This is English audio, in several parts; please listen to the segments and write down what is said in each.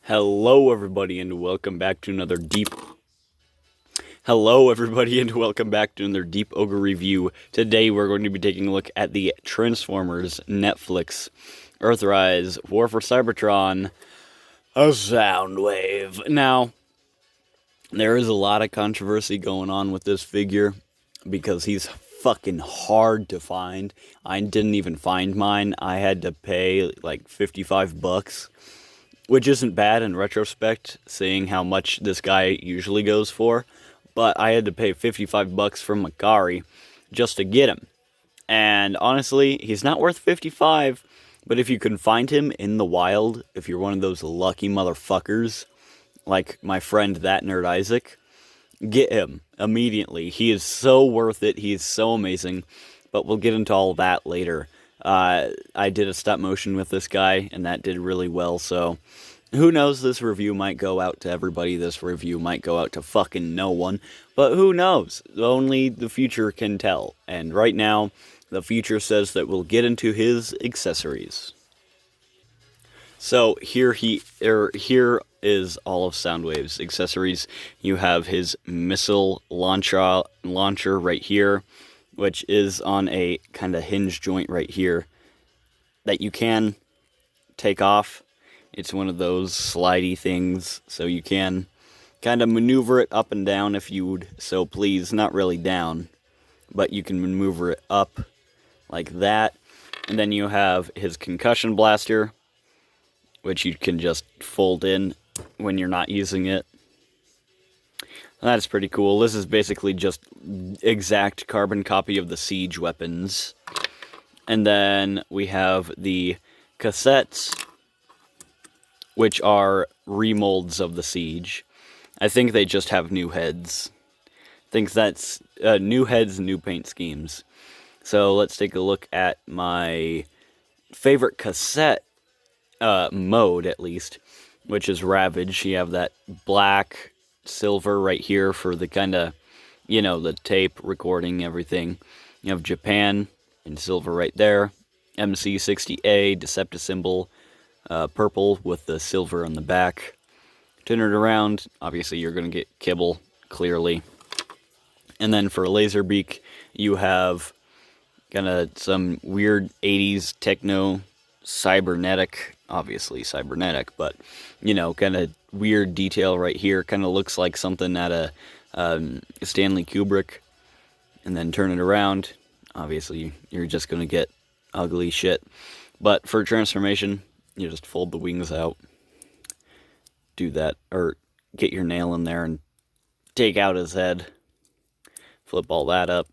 Hello, everybody, and welcome back to another deep. Hello, everybody, and welcome back to another Deep Ogre review. Today, we're going to be taking a look at the Transformers Netflix Earthrise War for Cybertron, a Soundwave. Now, there is a lot of controversy going on with this figure because he's fucking hard to find. I didn't even find mine. I had to pay like $55. Which isn't bad in retrospect, seeing how much this guy usually goes for. But I had to pay $55 from Macari just to get him. And honestly, he's not worth 55, but if you can find him in the wild, if you're one of those lucky motherfuckers, like my friend That Nerd Isaac, get him immediately. He is so worth it. He is so amazing. But we'll get into all that later. I did a stop motion with this guy, and that did really well, so who knows, this review might go out to everybody, this review might go out to fucking no one, but who knows, only the future can tell, and right now, the future says that we'll get into his accessories. So, here is all of Soundwave's accessories. You have his missile launcher right here, which is on a kind of hinge joint right here that you can take off. It's one of those slidey things, so you can kind of maneuver it up and down if you would so please. Not really down, but you can maneuver it up like that. And then you have his concussion blaster, which you can just fold in when you're not using it. That's pretty cool. This is basically just exact carbon copy of the Siege weapons. And then we have the cassettes, which are remolds of the Siege. I think they just have new heads. I think that's new heads, new paint schemes. So let's take a look at my favorite cassette mode, at least, which is Ravage. You have that black silver right here for the kind of, the tape recording everything. You have Japan in silver right there. MC60A, Deceptive symbol, purple with the silver on the back. Turn it around, obviously you're going to get Kibble, clearly. And then for Laserbeak, you have kind of some weird 80s techno cybernetic, obviously cybernetic, but, kind of weird detail right here. Kind of looks like something out of Stanley Kubrick. And then turn it around, obviously you're just going to get ugly shit. But for transformation, you just fold the wings out, do that, or get your nail in there and take out his head, flip all that up,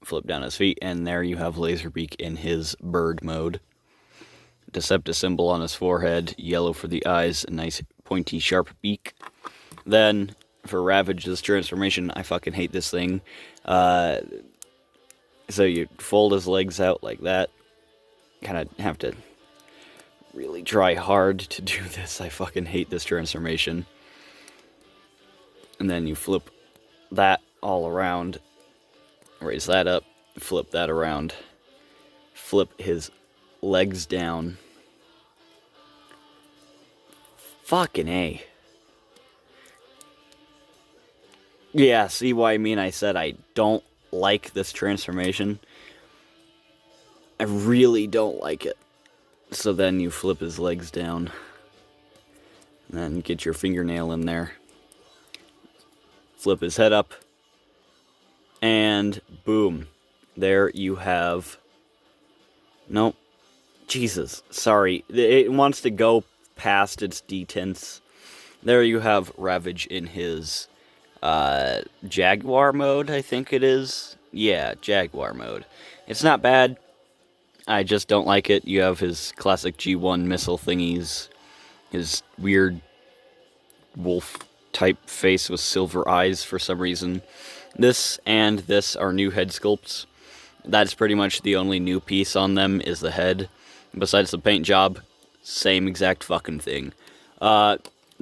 flip down his feet, and there you have Laserbeak in his bird mode. Deceptive symbol on his forehead, yellow for the eyes, a nice pointy sharp beak. Then for Ravage's transformation, I fucking hate this thing. So you fold his legs out like that. Kind of have to really try hard to do this. I fucking hate this transformation. And then you flip that all around, raise that up, flip that around, flip his legs down. Fucking A. Yeah, see what I mean? I said I don't like this transformation. I really don't like it. So then you flip his legs down. And then get your fingernail in there. Flip his head up. And boom. There you have... Nope. Jesus. Sorry. It wants to go past its detents. There you have Ravage in his Jaguar mode, I think it is. Yeah, Jaguar mode. It's not bad. I just don't like it. You have his classic G1 missile thingies. His weird wolf-type face with silver eyes for some reason. This and this are new head sculpts. That's pretty much the only new piece on them is the head. Besides the paint job, same exact fucking thing.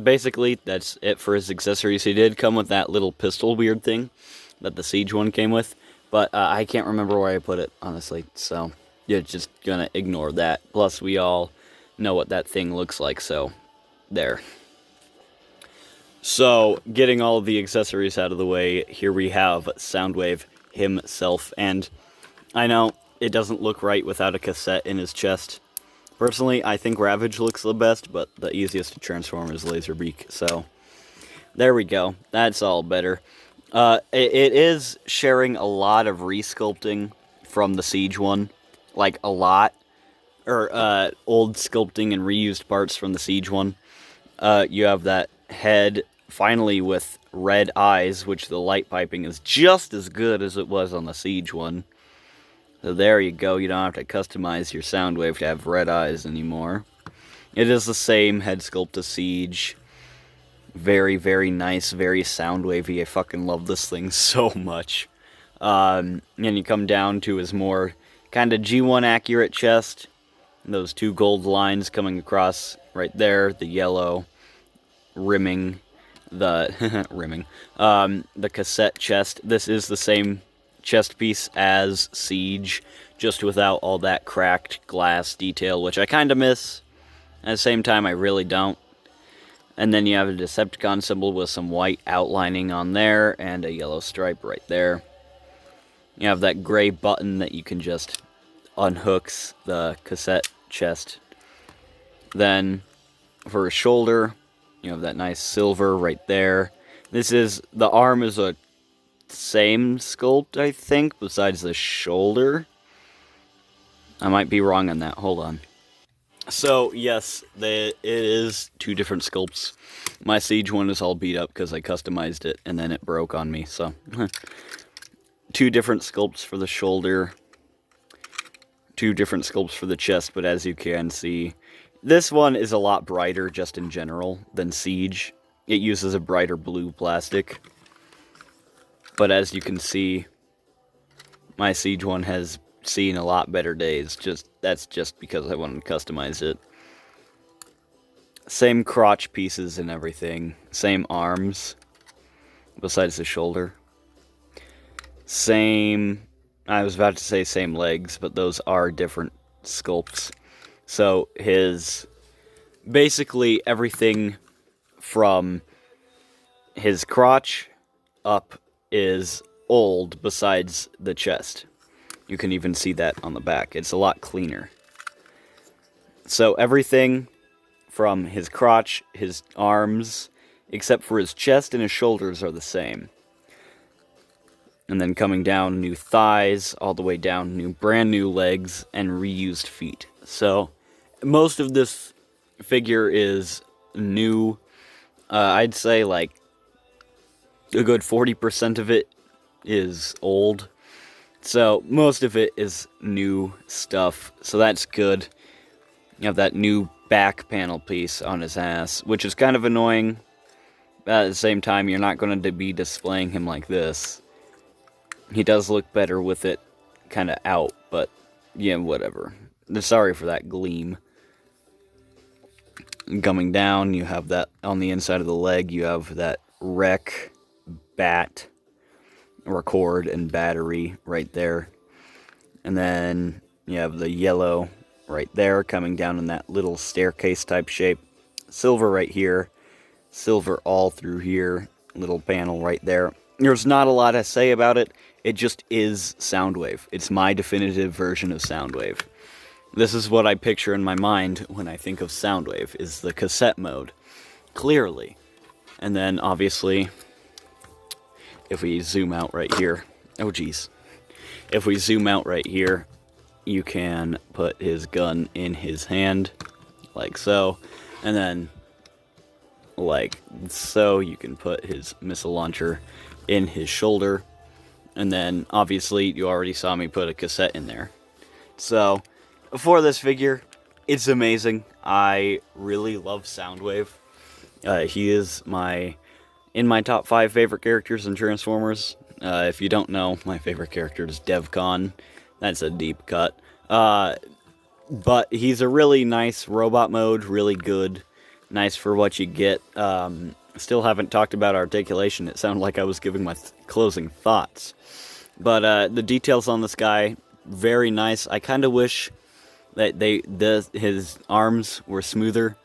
Basically, that's it for his accessories. He did come with that little pistol weird thing that the Siege one came with, but I can't remember where I put it, honestly, so you're just gonna ignore that. Plus, we all know what that thing looks like, so there. So, getting all of the accessories out of the way, here we have Soundwave himself, and I know it doesn't look right without a cassette in his chest. Personally, I think Ravage looks the best, but the easiest to transform is Laserbeak, so there we go. That's all better. It is sharing a lot of resculpting from the Siege one, like a lot, or old sculpting and reused parts from the Siege one. You have that head, finally with red eyes, which the light piping is just as good as it was on the Siege one. So there you go, you don't have to customize your Soundwave to have red eyes anymore. It is the same head sculpt as Siege. Very, very nice, very Soundwavy. I fucking love this thing so much. And you come down to his more kind of G1 accurate chest. Those two gold lines coming across right there, the yellow rimming the the cassette chest. This is the same chest piece as Siege, just without all that cracked glass detail, which I kind of miss. At the same time, I really don't. And then you have a Decepticon symbol with some white outlining on there, and a yellow stripe right there. You have that gray button that you can just unhooks the cassette chest. Then, for his shoulder, you have that nice silver right there. The arm is a same sculpt, I think, besides the shoulder. I might be wrong on that, hold on. So, yes, it is two different sculpts. My Siege one is all beat up because I customized it and then it broke on me, so. Two different sculpts for the shoulder. Two different sculpts for the chest, but as you can see, this one is a lot brighter just in general than Siege. It uses a brighter blue plastic. But as you can see, my Siege one has seen a lot better days. That's just because I wanted to customize it. Same crotch pieces and everything. Same arms, besides the shoulder. I was about to say same legs, but those are different sculpts. So basically everything from his crotch up is old besides the chest. You can even see that on the back. It's a lot cleaner. So everything from his crotch, his arms, except for his chest and his shoulders are the same. And then coming down, new thighs, all the way down, brand new legs, and reused feet. So most of this figure is new. I'd say like a good 40% of it is old. So most of it is new stuff, so that's good. You have that new back panel piece on his ass, which is kind of annoying. But at the same time, you're not going to be displaying him like this. He does look better with it kind of out, but yeah, whatever. Sorry for that gleam. Coming down, you have that on the inside of the leg, you have that rec, bat, record, and battery right there. And then you have the yellow right there coming down in that little staircase type shape. Silver right here. Silver all through here. Little panel right there. There's not a lot to say about it. It just is Soundwave. It's my definitive version of Soundwave. This is what I picture in my mind when I think of Soundwave, is the cassette mode. Clearly. And then, obviously, if we zoom out right here... Oh, geez. If we zoom out right here, you can put his gun in his hand, like so. And then, like so, you can put his missile launcher in his shoulder. And then, obviously, you already saw me put a cassette in there. So, for this figure, it's amazing. I really love Soundwave. He is in my top 5 favorite characters in Transformers. If you don't know, my favorite character is DevCon. That's a deep cut. But he's a really nice robot mode, really good. Nice for what you get. Still haven't talked about articulation. It sounded like I was giving my closing thoughts. But the details on this guy, very nice. I kind of wish that his arms were smoother.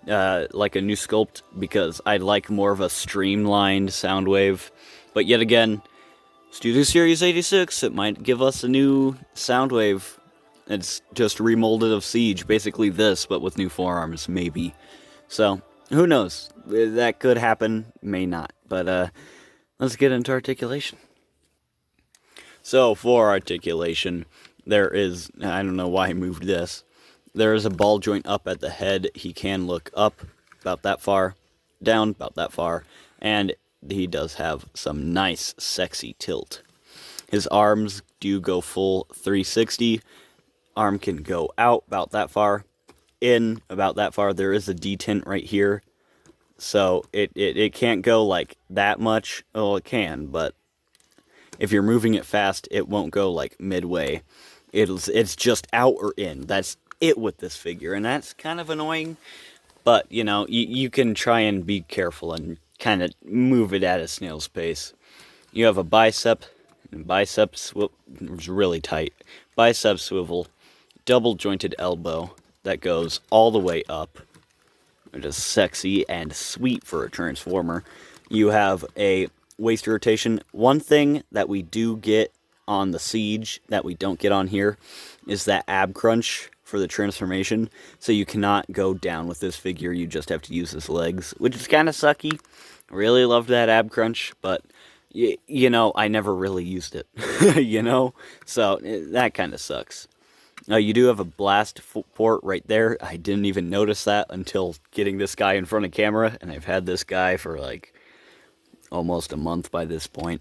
like a new sculpt, because I like more of a streamlined Soundwave. But yet again, Studio Series 86, it might give us a new Soundwave. It's just remolded of Siege, basically this, but with new forearms, maybe. So, who knows? That could happen, may not. But let's get into articulation. So, for articulation, there is, I don't know why I moved this, there is a ball joint up at the head. He can look up about that far, down about that far, and he does have some nice, sexy tilt. His arms do go full 360. Arm can go out about that far, in about that far. There is a detint right here, so it can't go like that much. Well, it can, but if you're moving it fast, it won't go like midway. It's just out or in. That's it with this figure, and that's kind of annoying. But, you know, you can try and be careful and kind of move it at a snail's pace. You have a bicep, and biceps is really tight. Bicep swivel, double jointed elbow that goes all the way up. It is sexy and sweet for a Transformer. You have a waist rotation. One thing that we do get on the Siege that we don't get on here is that ab crunch for the transformation. So you cannot go down with this figure. You just have to use his legs, which is kind of sucky. I really loved that ab crunch, but you know, I never really used it, you know? So that kind of sucks. You do have a blast port right there. I didn't even notice that until getting this guy in front of camera, and I've had this guy for like almost a month by this point.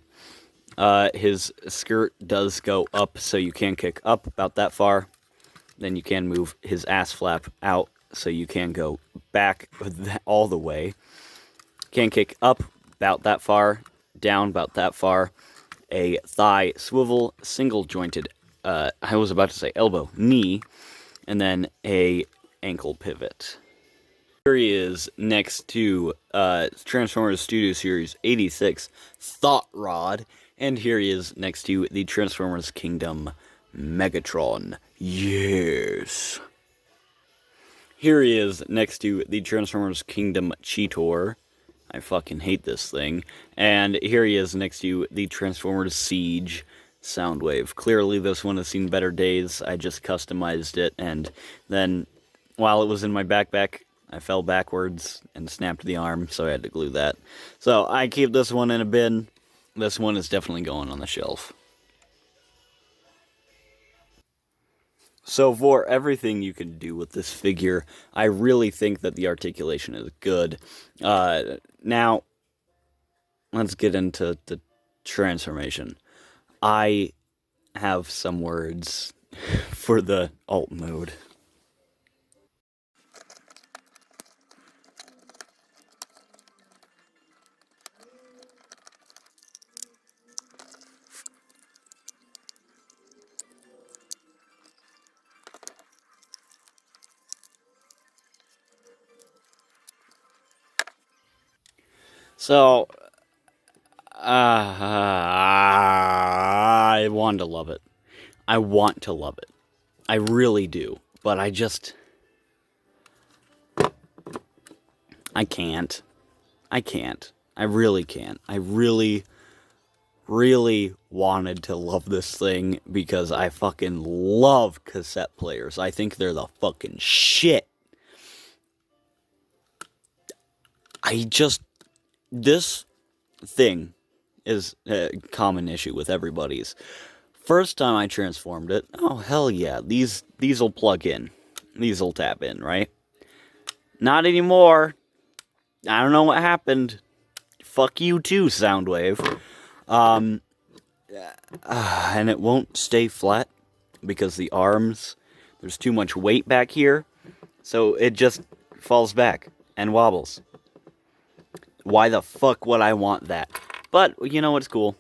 His skirt does go up, so you can kick up about that far. Then you can move his ass flap out, so you can go back all the way. Can kick up about that far, down about that far. A thigh swivel, single jointed, I was about to say elbow, knee, and then a ankle pivot. Here he is next to Transformers Studio Series 86 Thought Rod, and here he is next to the Transformers Kingdom Megatron. Yes. Here he is next to the Transformers Kingdom Cheetor. I fucking hate this thing. And here he is next to the Transformers Siege Soundwave. Clearly this one has seen better days. I just customized it, and then while it was in my backpack, I fell backwards and snapped the arm, so I had to glue that. So I keep this one in a bin. This one is definitely going on the shelf. So for everything you can do with this figure, I really think that the articulation is good. Now, let's get into the transformation. I have some words for the alt mode. So, I want to love it. I want to love it. I really do. But I just... I can't. I can't. I really can't. I really wanted to love this thing because I fucking love cassette players. I think they're the fucking shit. This thing is a common issue with everybody's. First time I transformed it, oh hell yeah, these'll plug in. These'll tap in, right? Not anymore. I don't know what happened. Fuck you too, Soundwave. And it won't stay flat because the arms, there's too much weight back here, so it just falls back and wobbles. Why the fuck would I want that? But, you know what's cool?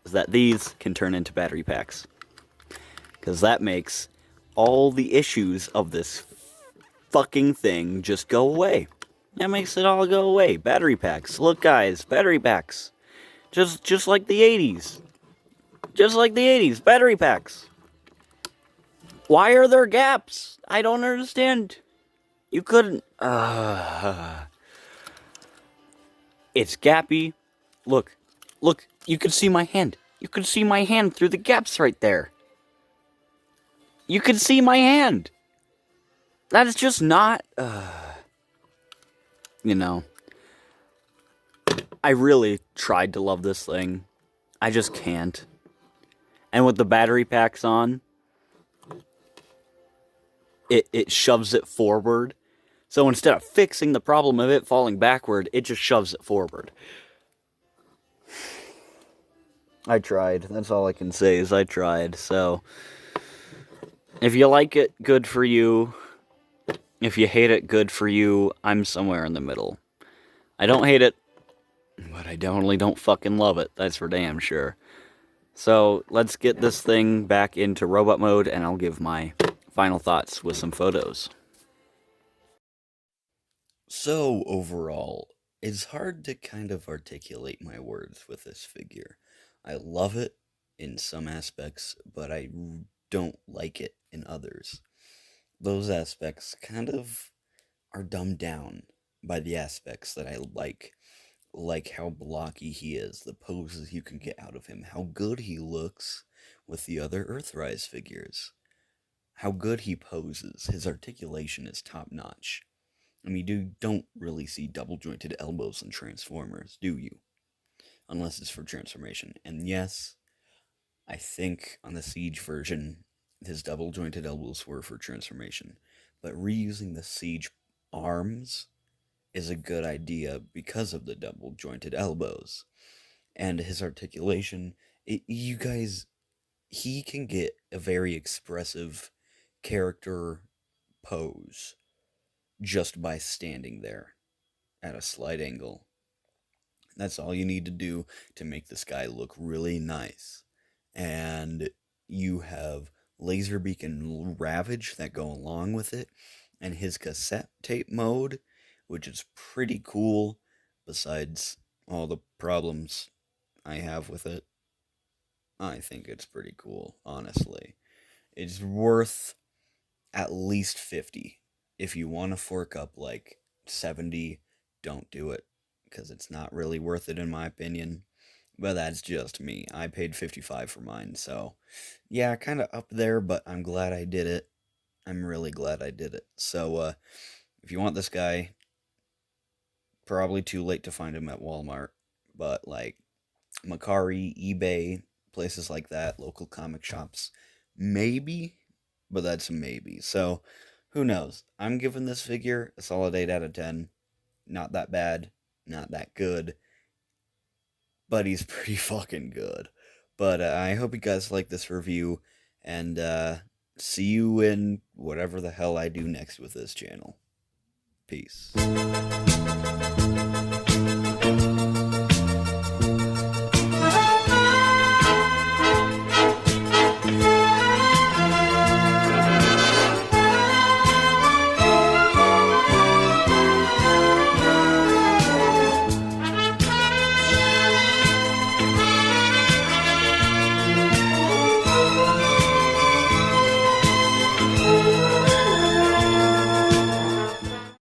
Is that these can turn into battery packs. Because that makes all the issues of this fucking thing just go away. That makes it all go away. Battery packs. Look, guys, battery packs. Just like the 80s. Just like the 80s. Battery packs. Why are there gaps? I don't understand. You couldn't... It's gappy. Look. Look. You could see my hand. You could see my hand through the gaps right there. You could see my hand. That is just not... you know. I really tried to love this thing. I just can't. And with the battery packs on, it shoves it forward. So instead of fixing the problem of it falling backward, it just shoves it forward. I tried. That's all I can say is I tried. So if you like it, good for you. If you hate it, good for you. I'm somewhere in the middle. I don't hate it, but I definitely don't fucking love it. That's for damn sure. So let's get this thing back into robot mode, and I'll give my final thoughts with some photos. So overall, it's hard to kind of articulate my words with this figure. I love it in some aspects, but I don't like it in others. Those aspects kind of are dumbed down by the aspects that I like how blocky he is, the poses you can get out of him, how good he looks with the other Earthrise figures, how good he poses, his articulation is top notch. I mean, you don't really see double jointed elbows in Transformers, do you? Unless it's for transformation. And yes, I think on the Siege version, his double jointed elbows were for transformation. But reusing the Siege arms is a good idea because of the double jointed elbows. And his articulation, you guys, he can get a very expressive character pose just by standing there at a slight angle. That's all you need to do to make this guy look really nice. And you have Laserbeak and Ravage that go along with it, and his cassette tape mode, which is pretty cool, besides all the problems I have with it. I think it's pretty cool, honestly. It's worth at least 50. If you want to fork up like 70, don't do it, because it's not really worth it in my opinion. But that's just me. I paid 55 for mine, so yeah, kind of up there, but I'm glad I did it. I'm really glad I did it. So, if you want this guy, probably too late to find him at Walmart, but like Macari, eBay, places like that, local comic shops, maybe, but that's a maybe. So, who knows? I'm giving this figure a solid 8 out of 10. Not that bad, not that good, but he's pretty fucking good. But I hope you guys like this review, and see you in whatever the hell I do next with this channel. Peace.